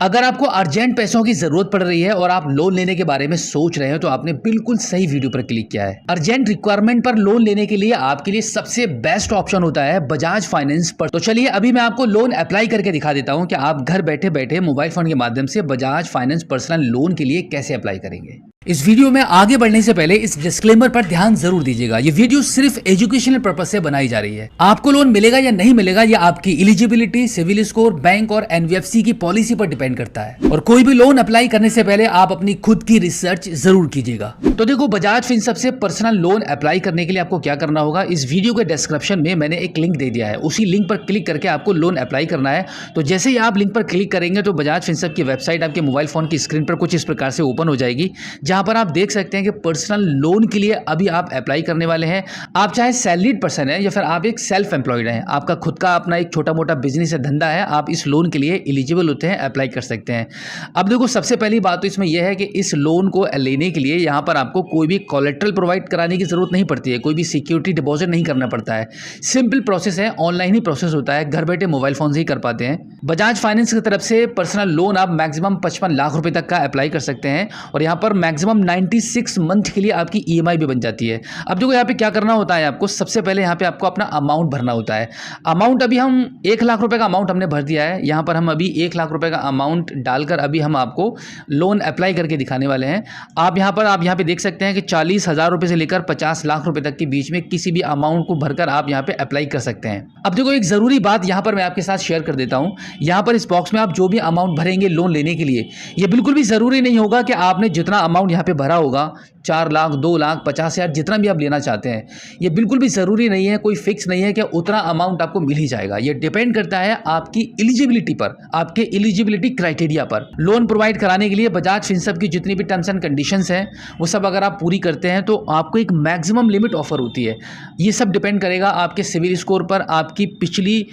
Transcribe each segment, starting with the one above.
अगर आपको अर्जेंट पैसों की जरूरत पड़ रही है और आप लोन लेने के बारे में सोच रहे हो तो आपने बिल्कुल सही वीडियो पर क्लिक किया है। अर्जेंट रिक्वायरमेंट पर लोन लेने के लिए आपके लिए सबसे बेस्ट ऑप्शन होता है बजाज फाइनेंस पर। तो चलिए अभी मैं आपको लोन अप्लाई करके दिखा देता हूं कि आप घर बैठे बैठे मोबाइल फोन के माध्यम से बजाज फाइनेंस पर्सनल लोन के लिए कैसे अप्लाई करेंगे। इस वीडियो में आगे बढ़ने से पहले इस डिस्क्लेमर पर ध्यान जरूर दीजिएगा। ये वीडियो सिर्फ एजुकेशनल पर्पस से बनाई जा रही है। आपको लोन मिलेगा या नहीं मिलेगा यह आपकी एलिजिबिलिटी, सिविल स्कोर, बैंक और एनबीएफसी की पॉलिसी पर डिपेंड करता है। और कोई भी लोन अप्लाई करने से पहले आप अपनी खुद की रिसर्च जरूर कीजिएगा। तो देखो, बजाज फिनसर्व से पर्सनल लोन अप्लाई करने के लिए आपको क्या करना होगा, इस वीडियो के डिस्क्रिप्शन में मैंने एक लिंक दे दिया है। उसी लिंक पर क्लिक करके आपको लोन अप्लाई करना है। तो जैसे ही आप लिंक पर क्लिक करेंगे तो बजाज फिनसर्व की वेबसाइट आपके मोबाइल फोन की स्क्रीन पर कुछ इस प्रकार से ओपन हो जाएगी, जहां पर आप देख सकते हैं कि पर्सनल लोन के लिए अभी आप अप्लाई करने वाले हैं। आप चाहे सैलरीड पर्सन है या फिर आप एक सेल्फ एम्प्लॉयड हैं, आपका खुद का अपना एक छोटा मोटा बिजनेस या धंधा है, आप इस लोन के लिए एलिजिबल होते हैं, अप्लाई कर सकते हैं। अब देखो, सबसे पहली बात तो इसमें यह है कि इस लोन को लेने के लिए यहाँ पर आपको कोई भी कोलेट्रल प्रोवाइड कराने की जरूरत नहीं पड़ती है, कोई भी सिक्योरिटी डिपॉजिट नहीं करना पड़ता है। सिंपल प्रोसेस है, ऑनलाइन ही प्रोसेस होता है, घर बैठे मोबाइल फोन से ही कर पाते हैं। बजाज फाइनेंस की तरफ से पर्सनल लोन आप मैक्सिमम 55 लाख रुपए तक का अप्लाई कर सकते हैं और यहाँ पर मैक्सिमम 96 मंथ के लिए आपकी ईएमआई भी बन जाती है। अब देखो, यहाँ पे क्या करना होता है आपको, सबसे पहले यहाँ पे आपको अपना अमाउंट भरना होता है। अमाउंट अभी हम 1 लाख रुपए का अमाउंट हमने भर दिया है। यहाँ पर हम अभी 1 लाख रुपए का अमाउंट डालकर अभी हम आपको लोन अप्लाई करके दिखाने वाले हैं। आप यहाँ पे देख सकते हैं कि 40,000 रुपए से लेकर 50 लाख रुपए तक के बीच में किसी भी अमाउंट को भरकर आप यहाँ पे अप्लाई कर सकते हैं। अब देखो, एक जरूरी बात यहाँ पर मैं आपके साथ शेयर कर देता हूँ। यहाँ पर इस बॉक्स में आप जो भी अमाउंट भरेंगे लोन लेने के लिए, ये बिल्कुल भी जरूरी नहीं होगा कि आपने जितना अमाउंट यहाँ पे भरा होगा, 4 लाख, 2 लाख, 50,000, जितना भी आप लेना चाहते हैं, ये बिल्कुल भी ज़रूरी नहीं है, कोई फिक्स नहीं है कि उतना अमाउंट आपको मिल ही जाएगा। ये डिपेंड करता है आपकी एलिजिबिलिटी पर, आपके एलिजिबिलिटी क्राइटेरिया पर। लोन प्रोवाइड कराने के लिए बजाज फिनसर्व की जितनी भी टर्म्स एंड कंडीशंस हैं, वो सब अगर आप पूरी करते हैं तो आपको एक मैक्सिमम लिमिट ऑफर होती है। ये सब डिपेंड करेगा आपके सिविल स्कोर पर, आपकी पिछली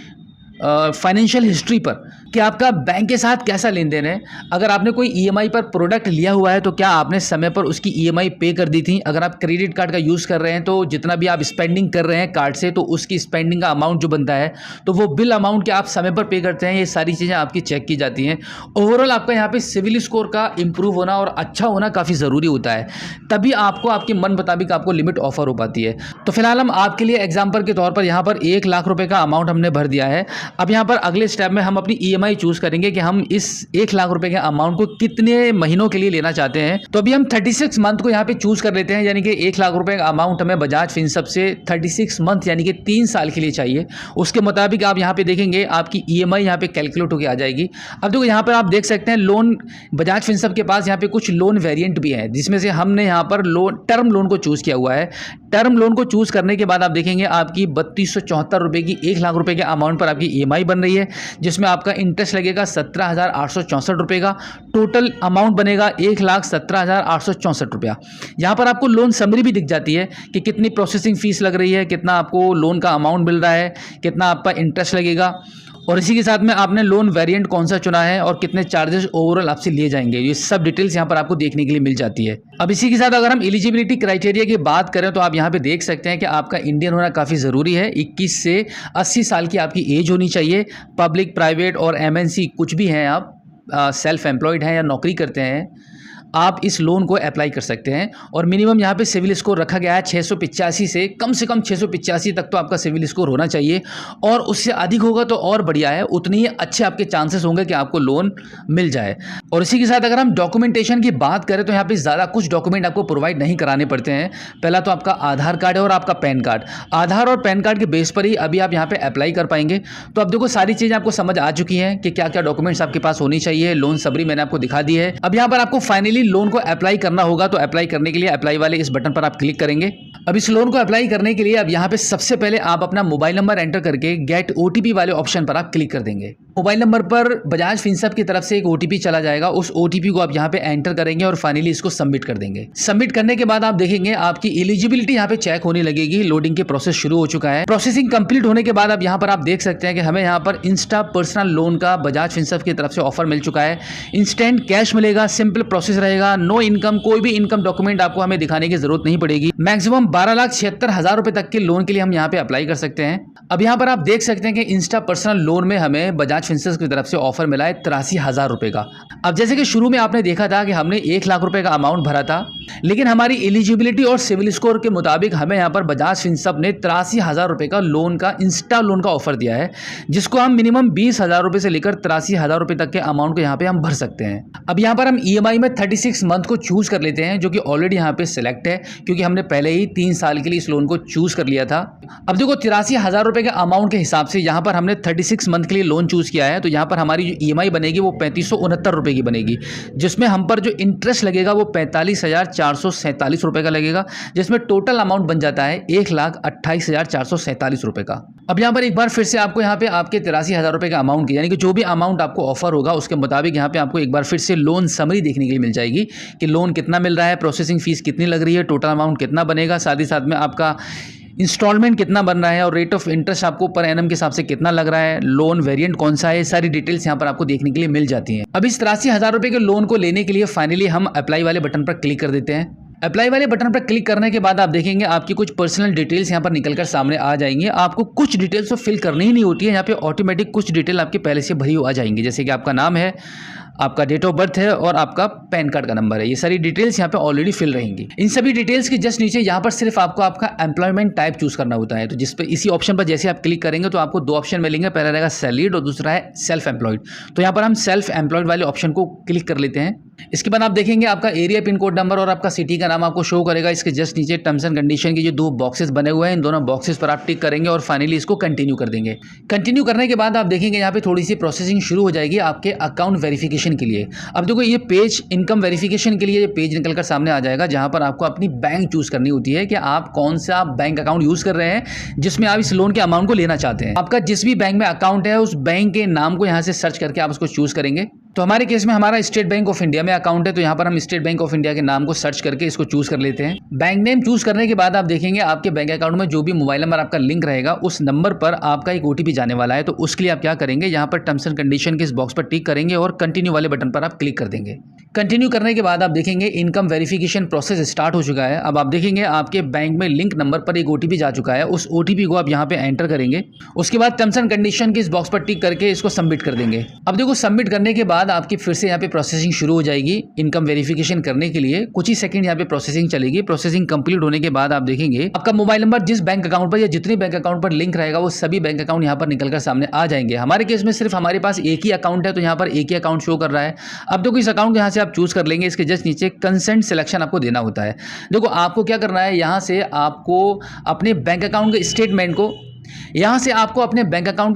फाइनेंशियल हिस्ट्री पर, कि आपका बैंक के साथ कैसा लेन देन है। अगर आपने कोई ईएमआई पर प्रोडक्ट लिया हुआ है तो क्या आपने समय पर उसकी ईएमआई पे कर दी थी। अगर आप क्रेडिट कार्ड का यूज़ कर रहे हैं तो जितना भी आप स्पेंडिंग कर रहे हैं कार्ड से, तो उसकी स्पेंडिंग का अमाउंट जो बनता है तो वो बिल अमाउंट के आप समय पर पे करते हैं। ये सारी चीज़ें आपकी चेक की जाती हैं। ओवरऑल आपका यहाँ पर सिविल स्कोर का इंप्रूव होना और अच्छा होना काफ़ी ज़रूरी होता है, तभी आपको आपके मन मुताबिक आपको लिमिट ऑफर हो पाती है। तो फिलहाल हम आपके लिए एग्जाम्पल के तौर पर यहाँ पर 1 लाख रुपये का अमाउंट हमने भर दिया है। अब यहाँ पर अगले स्टेप में हम अपनी ईएमआई चूज करेंगे कि हम इस 1 लाख रुपए के अमाउंट को कितने महीनों के लिए लेना चाहते हैं। तो अभी हम 36 मंथ को यहाँ पे चूज कर लेते हैं, यानी कि 1 लाख रुपए का अमाउंट हमें बजाज फिनसर्व से 36 मंथ यानी कि 3 साल के लिए चाहिए। उसके मुताबिक आप यहाँ पे देखेंगे आपकी ईएमआई यहाँ पे कैलकुलेट होकर आ जाएगी। अब देखो, यहाँ पर आप देख सकते हैं लोन, बजाज फिनसर्व के पास यहाँ पे कुछ लोन वेरिएंट भी है, जिसमें से हमने यहाँ पर टर्म लोन को चूज किया हुआ है। टर्म लोन को चूज करने के बाद आप देखेंगे आपकी 3274 रुपए की 1 लाख रुपए के अमाउंट पर आपकी ईएमआई बन रही है, जिसमें आपका इंटरेस्ट लगेगा 17,864 रुपए का। टोटल अमाउंट बनेगा 1,17,864 रुपया। यहाँ पर आपको लोन समरी भी दिख जाती है कि कितनी प्रोसेसिंग फीस लग रही है, कितना आपको लोन का अमाउंट मिल रहा है, कितना आपका इंटरेस्ट लगेगा, और इसी के साथ में आपने लोन वेरिएंट कौन सा चुना है और कितने चार्जेस ओवरऑल आपसे लिए जाएंगे। ये सब डिटेल्स यहाँ पर आपको देखने के लिए मिल जाती है। अब इसी के साथ अगर हम एलिजिबिलिटी क्राइटेरिया की बात करें तो आप यहाँ पे देख सकते हैं कि आपका इंडियन होना काफ़ी ज़रूरी है। 21 से 80 साल की आपकी एज होनी चाहिए। पब्लिक, प्राइवेट और एमएनसी कुछ भी हैं, आप सेल्फ एम्प्लॉयड हैं या नौकरी करते हैं, आप इस लोन को अप्लाई कर सकते हैं। और मिनिमम यहाँ पे सिविल स्कोर रखा गया है 685 से कम 685 तक तो आपका सिविल स्कोर होना चाहिए, और उससे अधिक होगा तो और बढ़िया है, उतनी ही अच्छे आपके चांसेस होंगे कि आपको लोन मिल जाए। और इसी के साथ अगर हम डॉक्यूमेंटेशन की बात करें तो यहाँ पे ज़्यादा कुछ डॉक्यूमेंट आपको प्रोवाइड नहीं कराने पड़ते हैं। पहला तो आपका आधार कार्ड है और आपका पैन कार्ड। आधार और पैन कार्ड के बेस पर ही अभी आप यहाँ पे अप्लाई कर पाएंगे। तो अब देखो, सारी चीज़ें आपको समझ आ चुकी हैं कि क्या क्या डॉक्यूमेंट्स आपके पास होनी चाहिए। लोन समरी मैंने आपको दिखा दी है। अब यहाँ पर आपको फाइनली लोन को अप्लाई करना होगा। तो अप्लाई करने के लिए अप्लाई वाले इस बटन पर आप क्लिक करेंगे। अब इस लोन को अप्लाई करने के लिए अब यहाँ पे सबसे पहले आप अपना मोबाइल नंबर एंटर करके गेट ओटीपी वाले ऑप्शन पर आप क्लिक कर देंगे। मोबाइल नंबर पर बजाज फिनसर्व की तरफ से एक ओटीपी चला जाएगा, उस ओटीपी को आप यहाँ पे एंटर करेंगे और फाइनली इसको सबमिट कर देंगे। सबमिट करने के बाद आप देखेंगे आपकी एलिजिबिलिटी यहाँ पे चेक होने लगेगी। लोडिंग के प्रोसेस शुरू हो चुका है। प्रोसेसिंग कंप्लीट होने के बाद अब यहाँ पर आप देख सकते हैं कि हमें यहाँ पर इंस्टा पर्सनल लोन का बजाज फिनसर्व की तरफ से ऑफर मिल चुका है। इंस्टेंट कैश मिलेगा, सिंपल प्रोसेस रहेगा, नो इनकम, कोई भी इनकम डॉक्यूमेंट आपको हमें दिखाने की जरूरत नहीं पड़ेगी। मैक्सिमम 12,76,000 रुपए तक के लोन के लिए हम यहाँ पे अप्लाई कर सकते हैं। अब यहाँ पर आप देख सकते हैं कि इंस्टा पर्सनल लोन में हमें बजाज बजाज फिंसर्व की तरफ से ऑफर मिला है 83,000 रुपये का। अब जैसे कि शुरू में आपने देखा था कि हमने 1 लाख रुपए का अमाउंट भरा था, लेकिन हमारी एलिजिबिलिटी और सिविल स्कोर के मुताबिक हमें यहाँ पर बजाज फिंसर्व ने 83,000 रुपये का लोन का इंस्टा लोन का ऑफर दिया है, जिसको हम मिनिमम 20,000 रुपये से लेकर 83,000 रुपये तक के अमाउंट को यहाँ पे हम भर सकते हैं। अब यहाँ पर हम EMI में 36 मंथ को चूज कर लेते हैं, जो कि ऑलरेडी यहाँ पे सिलेक्ट है, क्योंकि हमने पहले ही 3 साल के लिए इस लोन को चूज कर लिया था। अब देखो 83,000 रुपये के अमाउंट के हिसाब से यहाँ पर हमने 36 मंथ के लिए लोन चूज किया है, तो यहाँ पर हमारी जो EMI बनेगी वो 3569 रुपये की बनेगी, जिसमें हम पर जो इंटरेस्ट लगेगा वो 45,447 रुपये का लगेगा, जिसमें टोटल अमाउंट बन जाता है 1,28,447 रुपये का। अब यहाँ पर एक बार फिर से आपको यहाँ पे आपके 83,000 रुपये का अमाउंट की, यानी कि जो भी अमाउंट आपको ऑफर होगा उसके मुताबिक यहाँ पे आपको एक बार फिर से लोन समरी देखने के लिए मिल जाएगी कि लोन कितना मिल रहा है, प्रोसेसिंग फीस कितनी लग रही है, टोटल अमाउंट कितना बनेगा, साथ ही साथ में आपका इंस्टॉलमेंट कितना बन रहा है और रेट ऑफ इंटरेस्ट आपको पर एनम के हिसाब से कितना लग रहा है, लोन वेरिएंट कौन सा है, सारी डिटेल्स यहाँ पर आपको देखने के लिए मिल जाती हैं। अब इस 83,000 रुपये के लोन को लेने के लिए फाइनली हम अप्लाई वाले बटन पर क्लिक कर देते हैं। अप्लाई वाले बटन पर क्लिक करने के बाद आप देखेंगे आपकी कुछ पर्सनल डिटेल्स यहाँ पर निकलकर सामने आ जाएंगी। आपको कुछ डिटेल्स तो फिल करनी ही नहीं होती है, यहाँ पे ऑटोमेटिक कुछ डिटेल आपके पहले से भरी आ जाएंगी, जैसे कि आपका नाम है, आपका डेट ऑफ बर्थ है और आपका पैन कार्ड का नंबर है। ये सारी डिटेल्स यहाँ पे ऑलरेडी फिल रहेंगी। इन सभी डिटेल्स के जस्ट नीचे यहाँ पर सिर्फ आपको आपका एम्प्लॉयमेंट टाइप चूज करना होता है, तो जिस पे इसी ऑप्शन पर जैसे आप क्लिक करेंगे तो आपको 2 ऑप्शन मिलेंगे, पहला रहेगा सैलरीड और दूसरा है सेल्फ एम्प्लॉयड। तो यहाँ पर हम सेल्फ एम्प्लॉयड वाले ऑप्शन को क्लिक कर लेते हैं। इसके बाद आप देखेंगे आपका एरिया पिन कोड नंबर और आपका सिटी का नाम आपको शो करेगा। इसके जस्ट नीचे टर्म्स एंड कंडीशन के जो 2 बॉक्सेस बने हुए हैं, इन दोनों बॉक्सेस पर आप टिक करेंगे और फाइनली इसको कंटिन्यू कर देंगे। कंटिन्यू करने के बाद आप देखेंगे यहाँ पे थोड़ी सी प्रोसेसिंग शुरू हो जाएगी आपके अकाउंट वेरिफिकेशन के लिए। अब देखो ये पेज इनकम वेरिफिकेशन के लिए ये पेज निकलकर सामने आ जाएगा, जहां पर आपको अपनी बैंक चूज करनी होती है कि आप कौन सा बैंक अकाउंट यूज कर रहे हैं जिसमें आप इस लोन के अमाउंट को लेना चाहते हैं। आपका जिस भी बैंक में अकाउंट है उस बैंक के नाम को यहाँ से सर्च करके आप उसको चूज करेंगे। तो हमारे केस में हमारा स्टेट बैंक ऑफ इंडिया में अकाउंट है, तो यहाँ पर हम स्टेट बैंक ऑफ इंडिया के नाम को सर्च करके इसको चूज कर लेते हैं। बैंक नेम चूज करने के बाद आप देखेंगे आपके बैंक अकाउंट में जो भी मोबाइल नंबर आपका लिंक रहेगा उस नंबर पर आपका एक OTP जाने वाला है। तो उसके लिए आप क्या करेंगे, यहाँ पर टर्म्स एंड कंडीशन के इस बॉक्स पर टिक करेंगे और कंटिन्यू वाले बटन पर आप क्लिक कर देंगे। कंटिन्यू करने के बाद आप देखेंगे इनकम वेरिफिकेशन प्रोसेस स्टार्ट हो चुका है। अब आप देखेंगे आपके बैंक में लिंक नंबर पर एक OTP जा चुका है, उस OTP को आप यहाँ पे एंटर करेंगे। उसके बाद टर्म्स एंड कंडीशन के इस बॉक्स पर टिक करके इसको सबमिट कर देंगे। अब देखो सबमिट करने के बाद आपकी फिर से यहाँ पे प्रोसेसिंग शुरू हो जाएगी इनकम वेरिफिकेशन करने के लिए। कुछ ही सेकंड यहाँ पे प्रोसेसिंग चलेगी। प्रोसेसिंग कंप्लीट होने के बाद आप देखेंगे आपका मोबाइल नंबर जिस बैंक अकाउंट पर या जितने बैंक अकाउंट पर लिंक रहेगा वो सभी बैंक अकाउंट यहाँ पर निकलकर सामने आ जाएंगे। हमारे केस में सिर्फ हमारे पास एक ही अकाउंट है, तो यहाँ पर एक ही अकाउंट शो कर रहा है। अब देखो इस अकाउंट को यहाँ से आप चूज कर लेंगे। इसके जस्ट नीचे कंसेंट सिलेक्शन आपको देना होता है। देखो आपको क्या करना है, यहाँ से आपको अपने बैंक अकाउंट के स्टेटमेंट को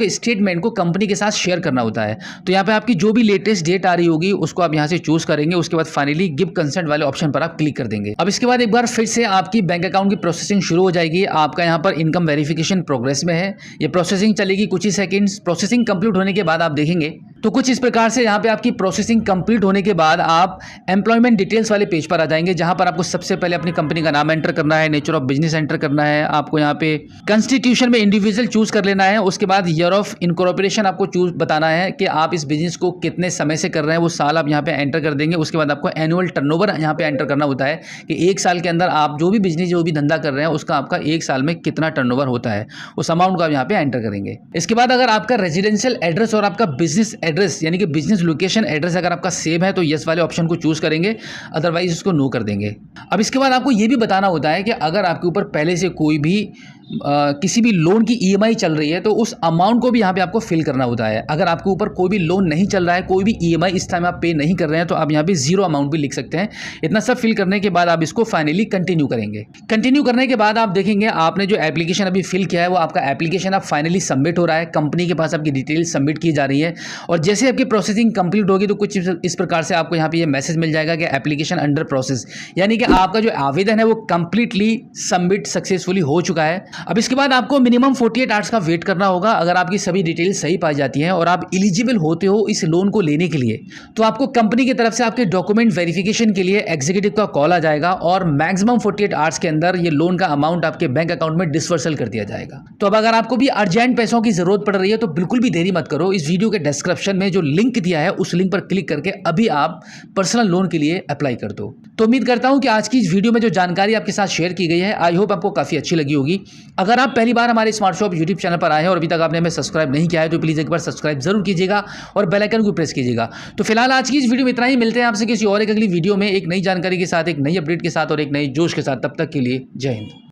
स्टेटमेंट को कंपनी के साथ शेयर करना होता है। तो यहाँ पे आपकी जो भी लेटेस्ट डेट आ रही होगी उसको आप यहाँ से चूज करेंगे। उसके बाद फाइनली गिव कंसेंट वाले ऑप्शन पर आप क्लिक कर देंगे। अब इसके बाद एक बार फिर से आपकी बैंक अकाउंट की प्रोसेसिंग शुरू हो जाएगी। आपका यहाँ पर इनकम वेरिफिकेशन प्रोग्रेस में है, ये प्रोसेसिंग चलेगी कुछ ही सेकंड्स। प्रोसेसिंग कंप्लीट होने के बाद आप देखेंगे तो कुछ इस प्रकार से यहाँ पे आपकी प्रोसेसिंग कंप्लीट होने के बाद आप एम्प्लॉयमेंट डिटेल्स वाले पेज पर आ जाएंगे, जहां पर आपको सबसे पहले अपनी कंपनी का नाम एंटर करना है, नेचर ऑफ बिजनेस एंटर करना है, आपको यहाँ पे कॉन्स्टिट्यूशन में इंडिविजुअल चूज कर लेना है। उसके बाद ईयर ऑफ इनकॉर्पोरेशन आपको चूज बताना है कि आप इस बिजनेस को कितने समय से कर रहे हैं, वो साल आप यहाँ पे एंटर कर देंगे। उसके बाद आपको एनुअल टर्नओवर यहाँ पे एंटर करना होता है कि 1 साल के अंदर आप जो भी बिजनेस जो भी धंधा कर रहे हैं उसका आपका 1 साल में कितना टर्नओवर होता है, उस अमाउंट को आप यहाँ पे एंटर करेंगे। इसके बाद अगर आपका रेजिडेंशियल एड्रेस और आपका बिजनेस एड्रेस यानी कि बिजनेस लोकेशन एड्रेस अगर आपका सेम है तो यस वाले ऑप्शन को चूज करेंगे, अदरवाइज इसको नो कर देंगे। अब इसके बाद आपको ये भी बताना होता है कि अगर आपके ऊपर पहले से कोई भी किसी भी लोन की EMI चल रही है तो उस अमाउंट को भी यहाँ पे आपको फिल करना होता है। अगर आपके ऊपर कोई भी लोन नहीं चल रहा है, कोई भी EMI इस टाइम आप पे नहीं कर रहे हैं, तो आप यहाँ पे 0 अमाउंट भी लिख सकते हैं। इतना सब फिल करने के बाद आप इसको फाइनली कंटिन्यू करेंगे। कंटिन्यू करने के बाद आप देखेंगे आपने जो एप्लीकेशन अभी फिल किया है वो आपका एप्लीकेशन अब फाइनली सबमिट हो रहा है। कंपनी के पास आपकी डिटेल्स सबमिट की जा रही है और जैसे आपकी प्रोसेसिंग कंप्लीट होगी तो कुछ इस प्रकार से आपको यहाँ पे ये मैसेज मिल जाएगा कि एप्लीकेशन अंडर प्रोसेस, यानी कि आपका जो आवेदन है वो कंप्लीटली सबमिट सक्सेसफुली हो चुका है। अब इसके बाद आपको मिनिमम 48 आवर्स का वेट करना होगा। अगर आपकी सभी डिटेल्स सही पाई जाती हैं और आप एलिजिबल होते हो इस लोन को लेने के लिए, तो आपको कंपनी की तरफ से आपके डॉक्यूमेंट वेरिफिकेशन के लिए एग्जीक्यूटिव का कॉल आ जाएगा और मैक्सिमम 48 आवर्स के अंदर ये लोन का अमाउंट आपके बैंक अकाउंट में डिस्पर्सल कर दिया जाएगा। तो अब अगर आपको भी अर्जेंट पैसों की जरूरत पड़ रही है तो बिल्कुल भी देरी मत करो। इस वीडियो के डिस्क्रिप्शन में जो लिंक दिया है उस लिंक पर क्लिक करके अभी आप पर्सनल लोन के लिए अप्लाई कर दो। तो उम्मीद करता हूं कि आज की इस वीडियो में जो जानकारी आपके साथ शेयर की गई है, आई होप आपको काफी अच्छी लगी होगी। अगर आप पहली बार हमारे स्मार्ट शॉप यूट्यूब चैनल पर आए हैं और अभी तक आपने हमें सब्सक्राइब नहीं किया है तो प्लीज़ एक बार सब्सक्राइब जरूर कीजिएगा और बेल आइकन को प्रेस कीजिएगा। तो फिलहाल आज की इस वीडियो में इतना ही, मिलते हैं आपसे किसी और एक अगली वीडियो में एक नई जानकारी के साथ, एक नई अपडेट के साथ और एक नई जोश के साथ। तब तक के लिए जय हिंद।